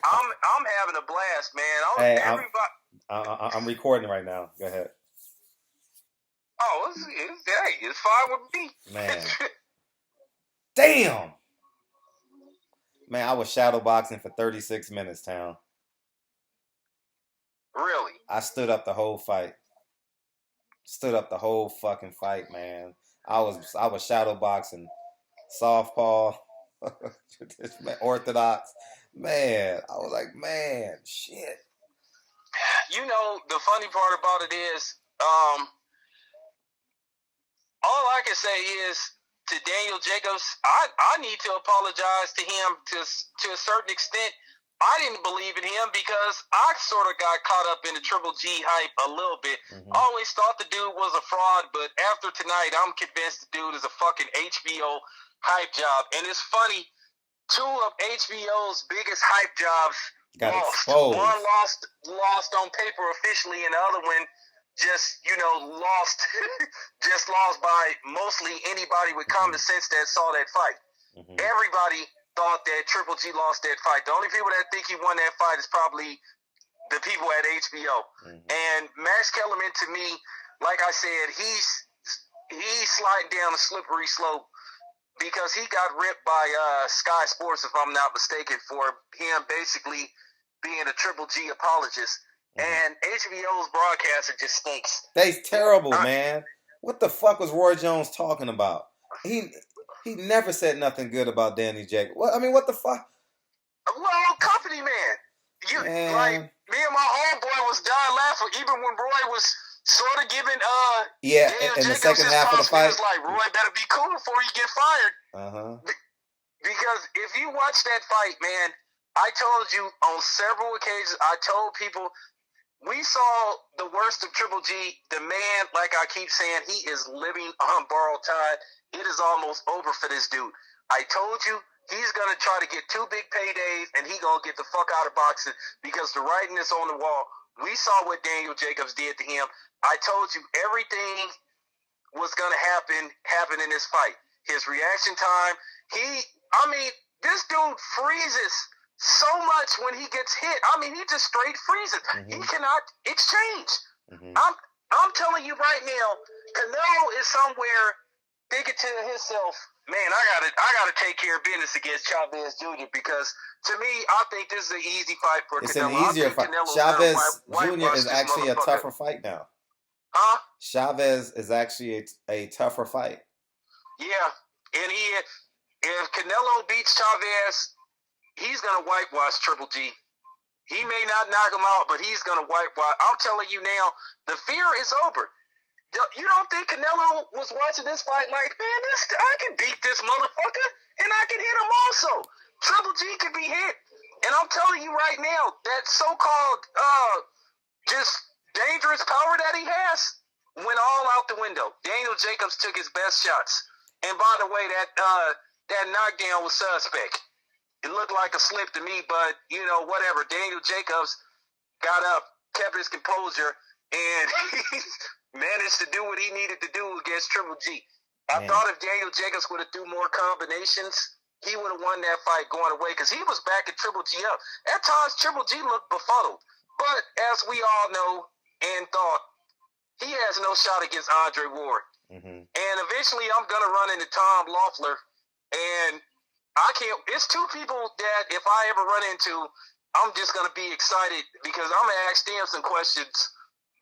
I'm having a blast, man. Hey, Everybody. I'm recording right now. Go ahead, Oh, hey, it's fine with me. man. Damn, man. I was shadowboxing for 36 minutes, town. Really? I stood up the whole fight. Stood up the whole fucking fight, man. I was shadowboxing, softball, orthodox. Man, I was like, man, shit. You know, the funny part about it is, all I can say is to Daniel Jacobs, I need to apologize to him to a certain extent. I didn't believe in him because I sort of got caught up in the Triple G hype a little bit. Mm-hmm. I always thought the dude was a fraud, but after tonight, I'm convinced the dude is a fucking HBO hype job. And it's funny, two of HBO's biggest hype jobs got lost. exposed. One lost on paper officially, and the other one just lost just lost by mostly anybody with common sense that saw that fight. Mm-hmm. Everybody thought that Triple G lost that fight. The only people that think he won that fight is probably the people at HBO. Mm-hmm. And Max Kellerman, to me, like I said, he's sliding down a slippery slope because he got ripped by Sky Sports, if I'm not mistaken, for him basically being a Triple G apologist. And HBO's broadcaster just stinks. They's terrible, man. What the fuck was Roy Jones talking about? He never said nothing good about Danny Jacobs. What the fuck? Well, company man. Like me and my homeboy was dying laughing, even when Roy was sort of giving in the second half of the fight. He was like, Roy better be cool before you get fired. Uh-huh. Because if you watch that fight, man, I told you on several occasions, I told people, we saw the worst of Triple G. The man, like I keep saying, he is living on borrowed time. It is almost over for this dude. I told you he's going to try to get 2 big paydays, and he's going to get the fuck out of boxing because the writing is on the wall. We saw what Daniel Jacobs did to him. I told you everything was going to happen in this fight. His reaction time, this dude freezes so much when he gets hit. He just straight freezes. Mm-hmm. He cannot exchange. Mm-hmm. I'm telling you right now, Canelo is somewhere thinking to himself, man, I gotta take care of business against Chavez Jr. because to me, I think this is an easy fight for Canelo. It's an easier fight. Chavez Jr. is actually a tougher fight now. Huh? Chavez is actually a tougher fight. Yeah, and if Canelo beats Chavez, he's going to whitewash Triple G. He may not knock him out, but he's going to whitewash. I'm telling you now, the fear is over. You don't think Canelo was watching this fight like, man, I can beat this motherfucker, and I can hit him also. Triple G can be hit. And I'm telling you right now, that so-called just dangerous power that he has went all out the window. Daniel Jacobs took his best shots. And by the way, that knockdown was suspect. It looked like a slip to me, but, whatever. Daniel Jacobs got up, kept his composure, and he managed to do what he needed to do against Triple G. I thought if Daniel Jacobs would have threw more combinations, he would have won that fight going away because he was backing Triple G up. At times, Triple G looked befuddled. But as we all know and thought, he has no shot against Andre Ward. Mm-hmm. And eventually, I'm going to run into Tom Loeffler, and I can't. It's 2 people that if I ever run into, I'm just gonna be excited because I'm gonna ask them some questions.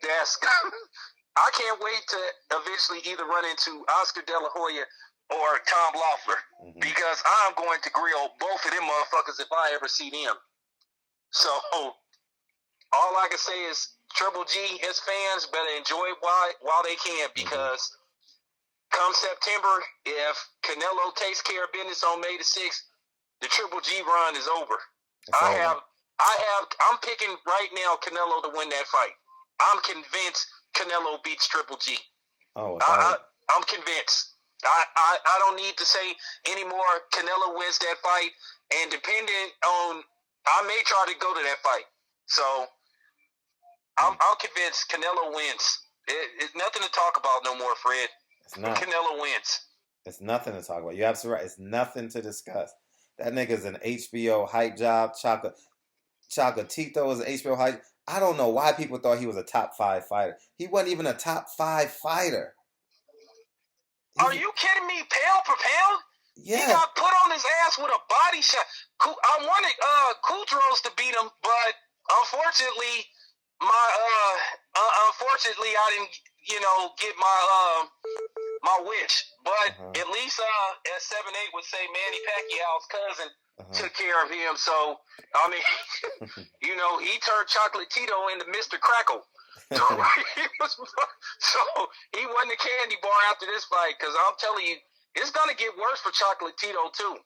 I can't wait to eventually either run into Oscar De La Hoya or Tom Loeffler because I'm going to grill both of them motherfuckers if I ever see them. So all I can say is Triple G, his fans better enjoy it while they can because. Come September, if Canelo takes care of business on May the 6th, the Triple G run is over. I'm picking right now Canelo to win that fight. I'm convinced Canelo beats Triple G. I'm convinced. I don't need to say anymore. Canelo wins that fight, and depending on, I may try to go to that fight. So I'm convinced Canelo wins. It's nothing to talk about no more, Fred. It's not. Canelo wins. It's nothing to talk about. You're absolutely right. It's nothing to discuss. That nigga's an HBO hype job, chocolate. Chocolatito was an HBO hype. I don't know why people thought he was a top 5 fighter. He wasn't even a top 5 fighter. Are you kidding me? Pound for pound? Yeah. He got put on his ass with a body shot. I wanted Kudros to beat him, but unfortunately, unfortunately, I didn't, get my wish. But at least at 7'8" would say Manny Pacquiao's cousin took care of him. So I mean, he turned Chocolatito into Mr. Crackle. So he wasn't a candy bar after this fight, because I'm telling you, it's going to get worse for Chocolatito too.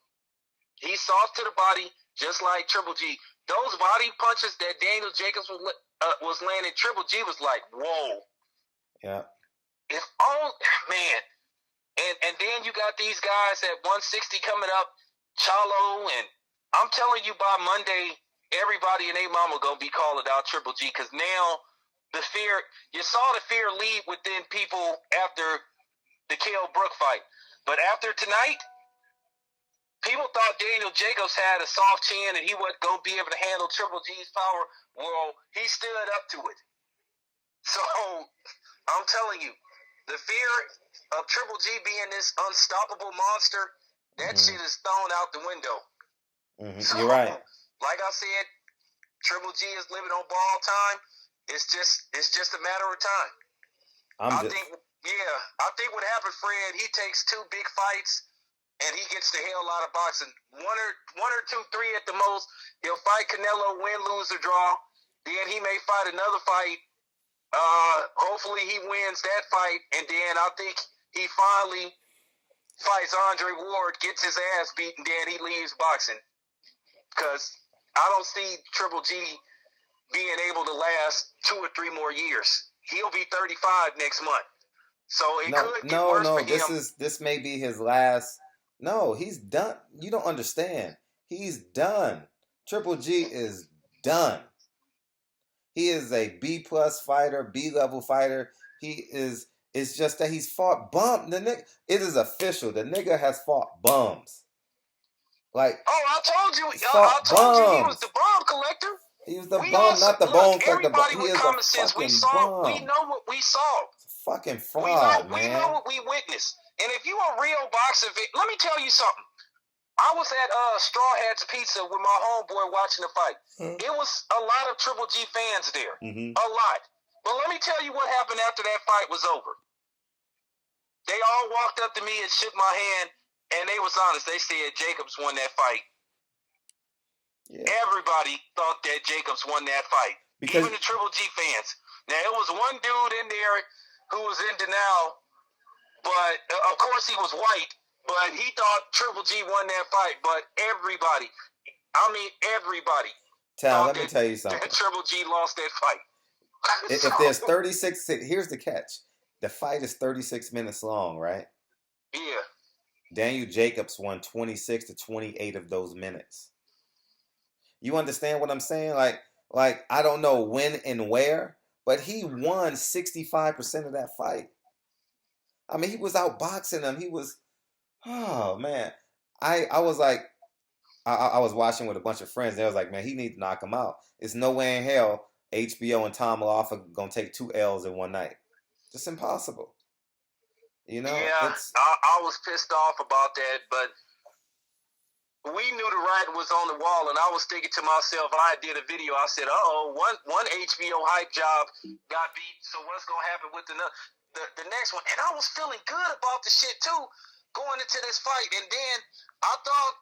He's soft to the body, just like Triple G. Those body punches that Daniel Jacobs was landing, Triple G was like, whoa. Yeah. If all, man. And then you got these guys at 160 coming up, Chalo, and I'm telling you, by Monday, everybody and their mama going to be calling out Triple G, because now you saw the fear leave within people after the Kell Brook fight. But after tonight, people thought Daniel Jacobs had a soft chin and he wasn't going to be able to handle Triple G's power. Well, he stood up to it. So, I'm telling you, the fear of Triple G being this unstoppable monster, that shit is thrown out the window. So, you're right. Like I said, Triple G is living on ball time. It's just a matter of time. I think what happened, Fred, he takes 2 big fights and he gets the hell out of boxing. One or two, 3 at the most. He'll fight Canelo, win, lose, or draw. Then he may fight another fight. Hopefully he wins that fight, and then I think he finally fights Andre Ward, gets his ass beat, and then he leaves boxing. Because I don't see Triple G being able to last 2 or 3 more years. He'll be 35 next month. So it could get worse for him. This may be his last. No, he's done. You don't understand. He's done. Triple G is done. He is a B+ fighter, B level fighter. He is. It's just that he's fought bum. It is official. The nigga has fought bums. Like, I told you he was the bomb collector. He was the bum, not the bone collector. Everybody He with is common sense, we know what we saw. Fucking fraud, man. We know what we witnessed. And if you a real boxing fan, let me tell you something. I was at Straw Hats Pizza with my homeboy watching the fight. It was a lot of Triple G fans there. A lot. But let me tell you what happened after that fight was over. They all walked up to me and shook my hand, and they was honest. They said Jacobs won that fight. Yeah. Everybody thought that Jacobs won that fight. Even the Triple G fans. Now, it was one dude in there who was in denial, but of course he was white, but he thought Triple G won that fight. But everybody, Tal, let me tell you something. That Triple G lost that fight. If there's 36, here's the catch. The fight is 36 minutes long, right? Yeah. Daniel Jacobs won 26 to 28 of those minutes. You understand what I'm saying? Like I don't know when and where, but he won 65% of that fight. I mean, he was outboxing him. He was, oh man. I was like, I was watching with a bunch of friends. They was like, man, he needs to knock him out. There's no way in hell HBO and Tom Loff are gonna take 2 L's in one night. Just impossible. You know? Yeah, I was pissed off about that, but we knew the writing was on the wall, and I was thinking to myself, I did a video, I said, one HBO hype job got beat, so what's going to happen with the next one? And I was feeling good about the shit, too, going into this fight. And then I thought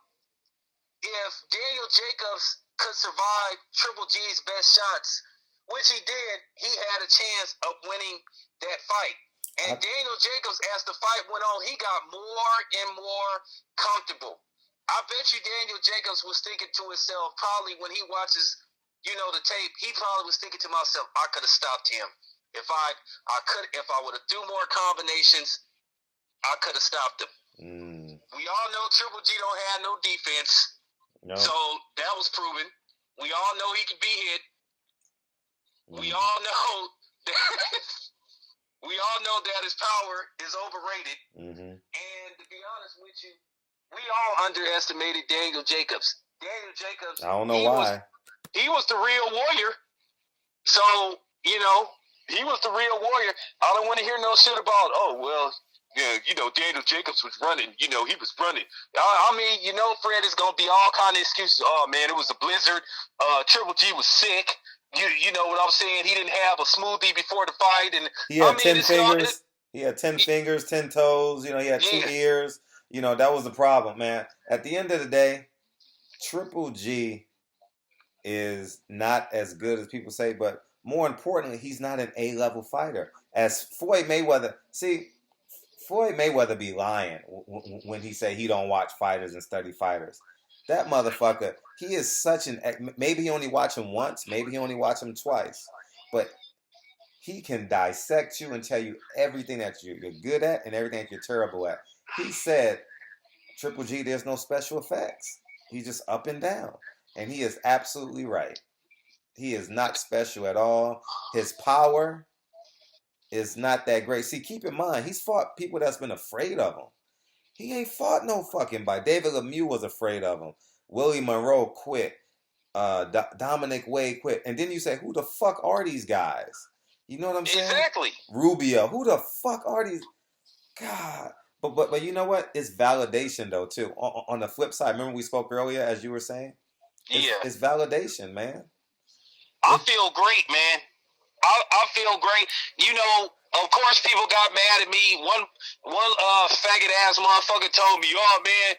if Daniel Jacobs could survive Triple G's best shots, which he did, he had a chance of winning that fight. And Daniel Jacobs, as the fight went on, he got more and more comfortable. I bet you Daniel Jacobs was thinking to himself, probably when he watches, the tape, he probably was thinking to himself, I could have stopped him. If I would have do more combinations, I could have stopped him. We all know Triple G don't have no defense. No. So that was proven. We all know he can be hit. We all know that his power is overrated. And to be honest with you, we all underestimated Daniel Jacobs. Daniel Jacobs. I don't know why. He was the real warrior. So, you know, he was the real warrior. I don't want to hear no shit about, oh, well, yeah, you know, Daniel Jacobs was running. You know, he was running. I mean, you know, Fred, is going to be all kind of excuses. Oh, man, it was a blizzard. Triple G was sick. You know what I'm saying? He didn't have a smoothie before the fight. And He had I mean, 10 fingers. He had 10 fingers, 10 toes. You know, he had 2 ears. You know, that was the problem, man. At the end of the day, Triple G is not as good as people say, but more importantly, he's not an A-level fighter. As Floyd Mayweather, see, Floyd Mayweather be lying when he say he don't watch fighters and study fighters. That motherfucker, he is such an, maybe he only watch him once, maybe he only watch him twice, but he can dissect you and tell you everything that you're good at and everything that you're terrible at. He said, Triple G, there's no special effects. He's just up and down. And he is absolutely right. He is not special at all. His power is not that great. See, keep in mind, he's fought people that's been afraid of him. He ain't fought no fucking bite. David Lemieux was afraid of him. Willie Monroe quit. Dominic Wade quit. And then you say, who the fuck are these guys? You know what I'm saying? Exactly. Rubio. Who the fuck are these? God. But you know what? It's validation though too. On the flip side, remember we spoke earlier, as you were saying. It's validation, man. I feel great, man. I feel great. You know, of course, people got mad at me. One faggot ass motherfucker told me, "Oh man,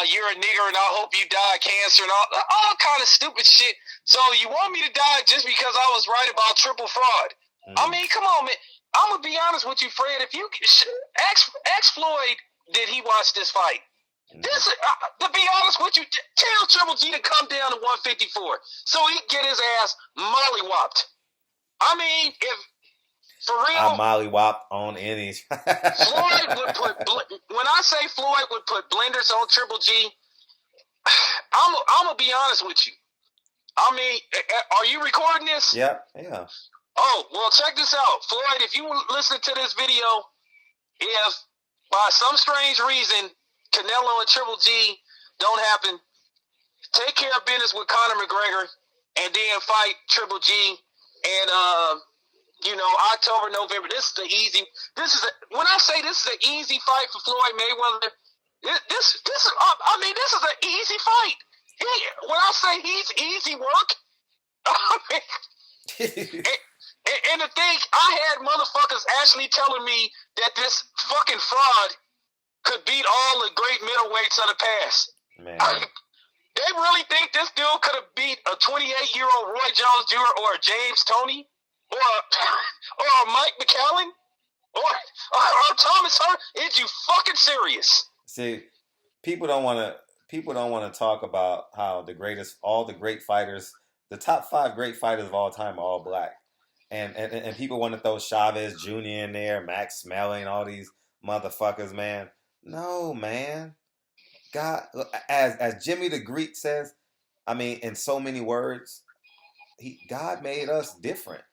you're a nigger, and I hope you die of cancer and all kind of stupid shit." So you want me to die just because I was right about triple fraud? I mean, come on, man. I'm gonna be honest with you, Fred. If you ask Floyd, did he watch this fight? This, to be honest with you, tell Triple G to come down to 154 so he can get his ass mollywopped. I mean, if for real, I mollywopped on any. Floyd would put. When I say Floyd would put blenders on Triple G, I'm gonna be honest with you. I mean, are you recording this? Yeah. Oh, well, check this out. Floyd, if you listen to this video, if by some strange reason Canelo and Triple G don't happen, take care of business with Conor McGregor and then fight Triple G and, October, November. When I say this is an easy fight for Floyd Mayweather, this is an easy fight. When I say he's easy work, I mean, and the thing, I had motherfuckers actually telling me that this fucking fraud could beat all the great middleweights of the past. Man. They really think this dude could have beat a 28-year-old Roy Jones Jr. or a James Toney or a Mike McCallum or Thomas Hart? Is you fucking serious? See, people don't want to talk about how all the great fighters, the top 5 great fighters of all time are all black. And people want to throw Chavez Jr. in there, Max Smelling, all these motherfuckers, man. No, man. God, as Jimmy the Greek says, I mean, in so many words, God made us different.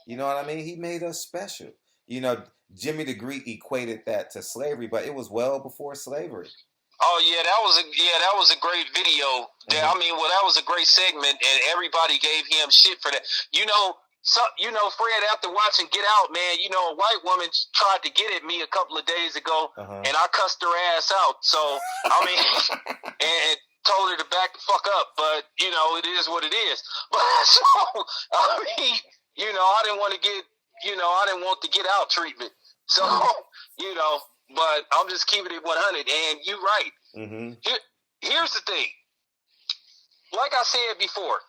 You know what I mean? He made us special. You know, Jimmy the Greek equated that to slavery, but it was well before slavery. Oh yeah, that was a great video. Mm-hmm. I mean, well, that was a great segment, and everybody gave him shit for that. Fred, after watching Get Out, man, a white woman tried to get at me a couple of days ago, and I cussed her ass out. So, I mean, and told her to back the fuck up. But, it is what it is. But, so, I mean, I didn't want the Get Out treatment. So, but I'm just keeping it 100. And you're right. Mm-hmm. Here's the thing. Like I said before,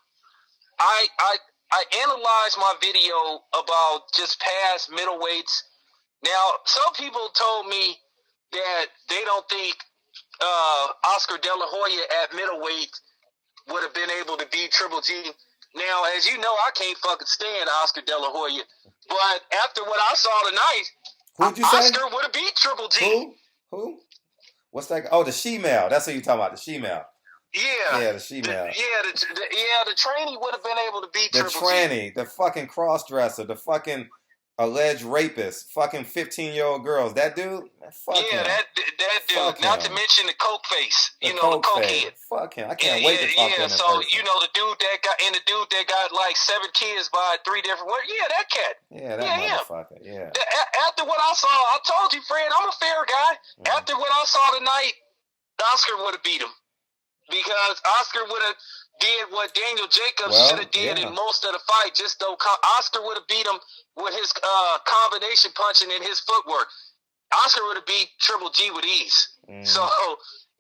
I analyzed my video about just past middleweights. Now, some people told me that they don't think Oscar De La Hoya at middleweight would have been able to beat Triple G. Now, as you know, I can't fucking stand Oscar De La Hoya. But after what I saw tonight, who'd you Oscar say? would have beat Triple G. Who? What's that? Oh, the She-Male. That's what you're talking about, the She-Male. Yeah, the She-Male. The tranny would have been able to beat Triple G. The tranny, the fucking cross-dresser, the fucking alleged rapist, fucking 15-year-old girls. That dude, man, fuck Yeah, him. that Fuck dude. Not to him. mention the coke face. The The coke coke fade. head. Fuck him. I Yeah, can't wait to talk to him in So person. the dude that got like 7 kids by 3 different. Yeah, that cat. Yeah, that motherfucker. Yeah. After what I saw, I told you, Fred, I'm a fair guy. Mm-hmm. After what I saw tonight, Oscar would have beat him because Oscar would have did what Daniel Jacobs should have did in most of the fight. Just though Oscar would have beat him with his combination punching and his footwork. Oscar would have beat Triple G with ease. So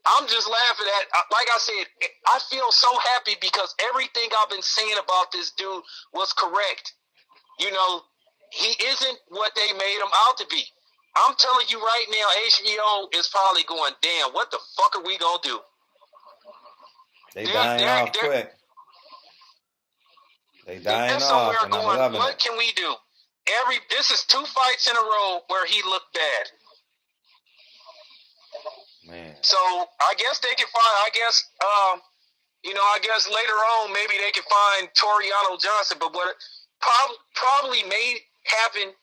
I'm just laughing at, like I said, I feel so happy because everything I've been saying about this dude was correct. You know, he isn't what they made him out to be. I'm telling you right now, HBO is probably going, damn, what the fuck are we going to do? They dying off quick. They dying off, and I'm loving what it. Can we do? This is 2 fights in a row where he looked bad. Man. So I guess they can find. I guess later on maybe they can find Toriano Johnson. But what probably may happen,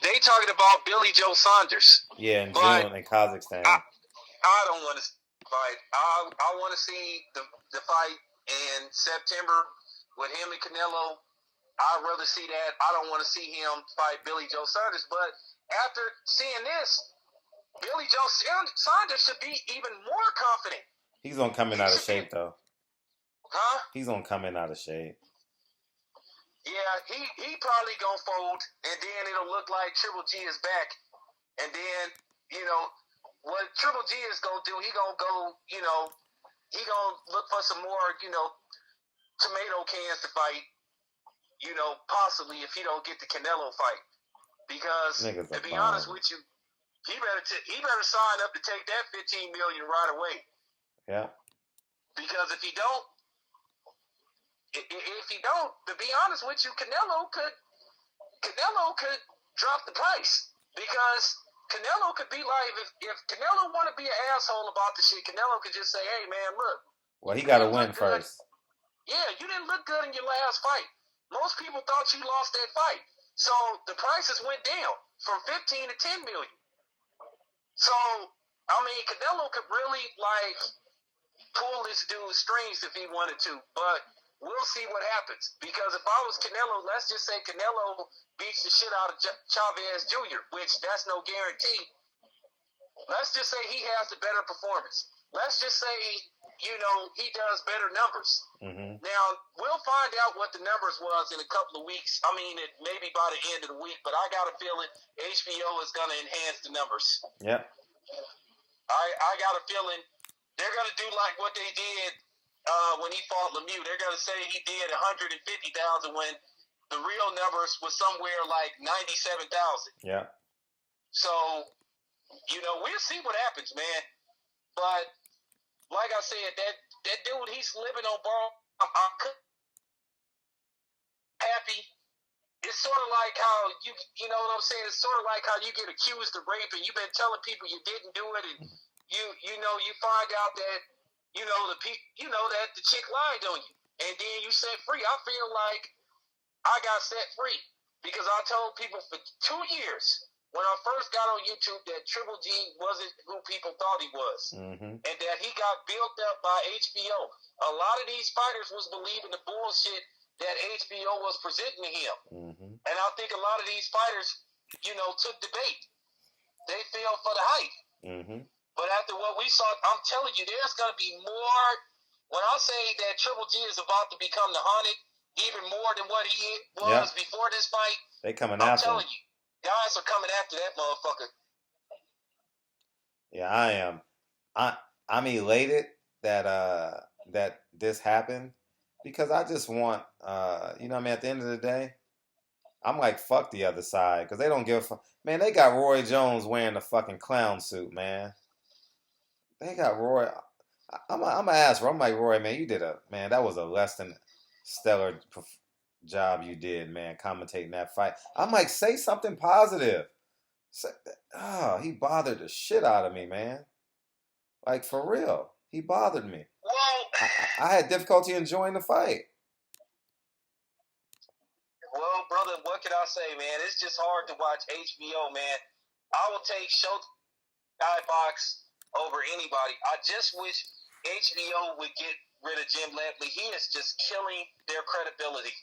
they talking about Billy Joe Saunders. Yeah, in June in Kazakhstan. I don't want to fight. I want to see the fight in September with him and Canelo. I'd rather see that. I don't want to see him fight Billy Joe Saunders. But after seeing this, Billy Joe Saunders should be even more confident. He's gonna come in out of shape though. Huh? He's gonna come in out of shape. Yeah, he probably gonna fold, and then it'll look like Triple G is back, and then what Triple G is gonna do? He gonna go, he gonna look for some more, tomato cans to fight. Possibly if he don't get the Canelo fight, because to be honest with you. He better sign up to take that $15 million right away. Yeah. Because if he don't, to be honest with you, Canelo could drop the price, because Canelo could be like, if Canelo want to be an asshole about the shit, Canelo could just say, "Hey man, look." Well, he got to win first. Yeah, you didn't look good in your last fight. Most people thought you lost that fight, so the prices went down from 15 to 10 million. So, I mean, Canelo could really, pull this dude's strings if he wanted to. But we'll see what happens. Because if I was Canelo, let's just say Canelo beats the shit out of Chavez Jr., which that's no guarantee. Let's just say he has the better performance. Let's just say, he does better numbers. Mm-hmm. Now, we'll find out what the numbers was in a couple of weeks. I mean, maybe by the end of the week, but I got a feeling HBO is going to enhance the numbers. Yep. I got a feeling they're going to do like what they did when he fought Lemieux. They're going to say he did 150,000 when the real numbers was somewhere like 97,000. Yeah. So, we'll see what happens, man. But like I said, that dude, he's living on borrowed. I'm happy. It's sort of like how you know what I'm saying. It's sort of like how you get accused of rape, and you've been telling people you didn't do it, and you find out that that the chick lied on you, and then you set free. I feel like I got set free because I told people for 2 years when I first got on YouTube that Triple G wasn't who people thought he was, mm-hmm. and that he got built up by HBO. A lot of these fighters was believing the bullshit that HBO was presenting to him. Mm-hmm. And I think a lot of these fighters, took the bait. They fell for the hype. Mm-hmm. But after what we saw, I'm telling you, there's going to be more. When I say that Triple G is about to become the Haunted, even more than what he was before this fight, they coming I'm after telling you, guys are coming after that motherfucker. Yeah, I am. I'm elated that that this happened because I just want at the end of the day, I'm like, fuck the other side because they don't give a fuck. Man, they got Roy Jones wearing a fucking clown suit, man. They got Roy. I'm gonna ask Roy. I'm like, Roy, man, that was a less than stellar job you did, man, commentating that fight. I'm like, say something positive. He bothered the shit out of me, man. Like, for real. He bothered me. Well, I had difficulty enjoying the fight. Well, brother, what can I say, man? It's just hard to watch HBO, man. I will take Skybox over anybody. I just wish HBO would get rid of Jim Lampley. He is just killing their credibility.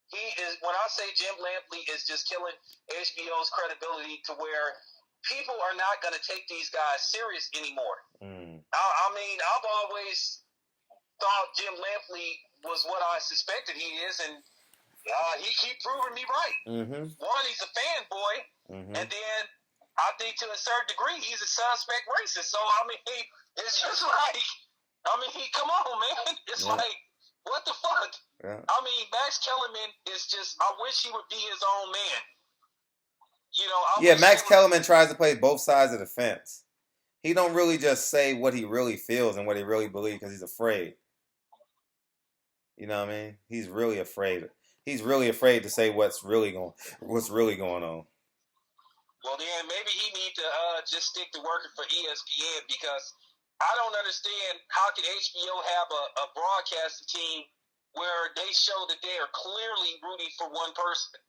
He is, when I say Jim Lampley is just killing HBO's credibility to where people are not going to take these guys serious anymore. I mean, I've always thought Jim Lampley was what I suspected he is, and he keep proving me right. One, he's a fanboy, and then I think to a certain degree he's a suspect racist. So I mean, it's just like, I mean, come on, man. It's like, what the fuck? Yeah. I mean, Max Kellerman is just, I wish he would be his own man. You know, Max Kellerman tries to play both sides of the fence. He don't really just say what he really feels and what he really believes because he's afraid. You know what I mean? He's really afraid. He's really afraid to say what's really going on. Well, then maybe he need to just stick to working for ESPN, because I don't understand how can HBO have a broadcasting team where they show that they are clearly rooting for one person.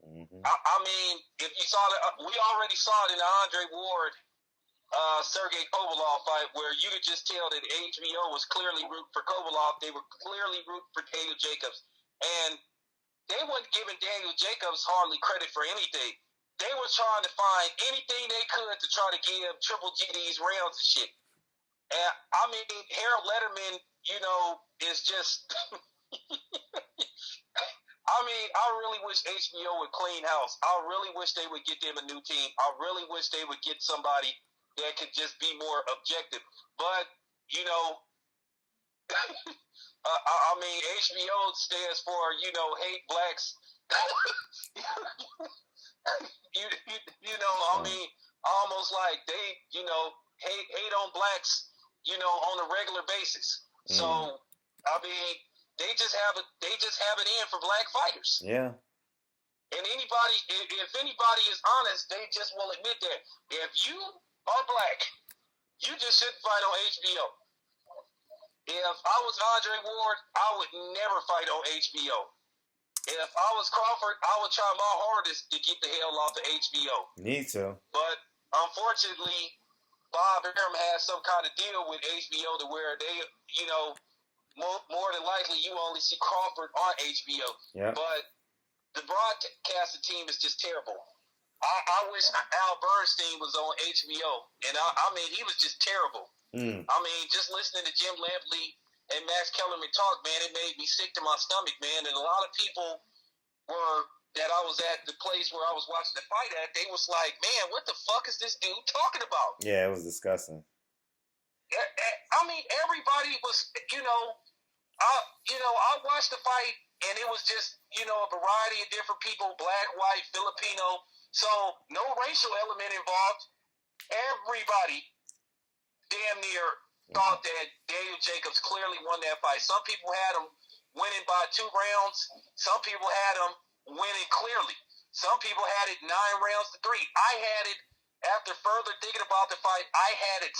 I mean, if you saw we already saw it in the Andre Ward, Sergey Kovalev fight, where you could just tell that HBO was clearly rooting for Kovalev. They were clearly rooting for Daniel Jacobs, and they weren't giving Daniel Jacobs hardly credit for anything. They were trying to find anything they could to try to give Triple G these rounds and shit. And I mean, Harold Letterman, you know, is just. I mean, I really wish HBO would clean house. I really wish they would get them a new team. I really wish they would get somebody that could just be more objective. But, you know, I mean, HBO stands for, you know, hate blacks. you know, I mean, almost like they, you know, hate on blacks, you know, on a regular basis. So, I mean, they just have it in for black fighters. Yeah. And anybody, if anybody is honest, they just will admit that if you are black, you just shouldn't fight on HBO. If I was Andre Ward, I would never fight on HBO. If I was Crawford, I would try my hardest to get the hell off of HBO. Need to. But unfortunately, Bob Arum has some kind of deal with HBO to where they, you know, more than likely you only see Crawford on HBO. Yeah. But the broadcasting team is just terrible. I wish Al Bernstein was on HBO, and I mean, he was just terrible. I mean, just listening to Jim Lampley and Max Kellerman talk, man, it made me sick to my stomach, man. And a lot of people that I was at the place where I was watching the fight at, they was like, man, what the fuck is this dude talking about? Yeah, it was disgusting. I mean, everybody was, I watched the fight, and it was just, you know, a variety of different people, black, white, Filipino. So no racial element involved. Everybody damn near thought that Daniel Jacobs clearly won that fight. Some people had him winning by 2 rounds. Some people had him winning clearly. Some people had it 9 rounds to 3. I had it, after further thinking about the fight, I had it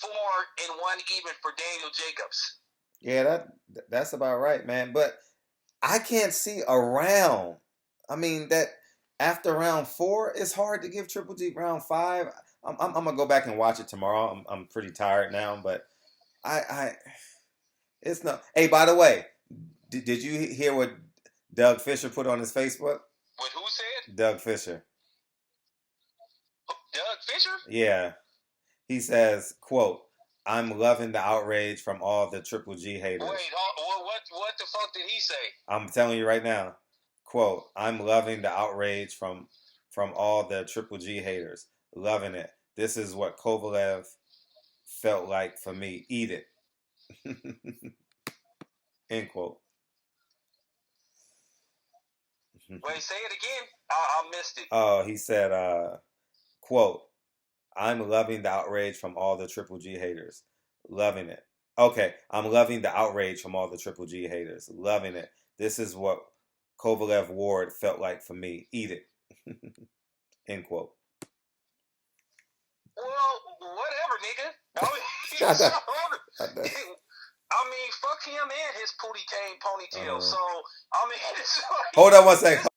7-4 and 1 even for Daniel Jacobs. Yeah, that's about right, man. But I can't see a round. I mean, that after round 4, it's hard to give Triple G round 5. I'm gonna go back and watch it tomorrow. I'm pretty tired now, but it's not. Hey, by the way, did you hear what Doug Fisher put on his Facebook? What, who said? Doug Fisher. Doug Fisher? Yeah. He says, quote, "I'm loving the outrage from all the Triple G haters." Wait, what the fuck did he say? I'm telling you right now. Quote, "I'm loving the outrage from all the Triple G haters. Loving it. This is what Kovalev felt like for me. Eat it." End quote. Wait, say it again. I missed it. Oh, he said, quote, "I'm loving the outrage from all the Triple G haters. Loving it." Okay, "I'm loving the outrage from all the Triple G haters. Loving it. This is what Kovalev Ward felt like for me. Eat it." End quote. Well, whatever, nigga. I mean, fuck him and his ponytail. So, I mean, it's like, Hold on one second.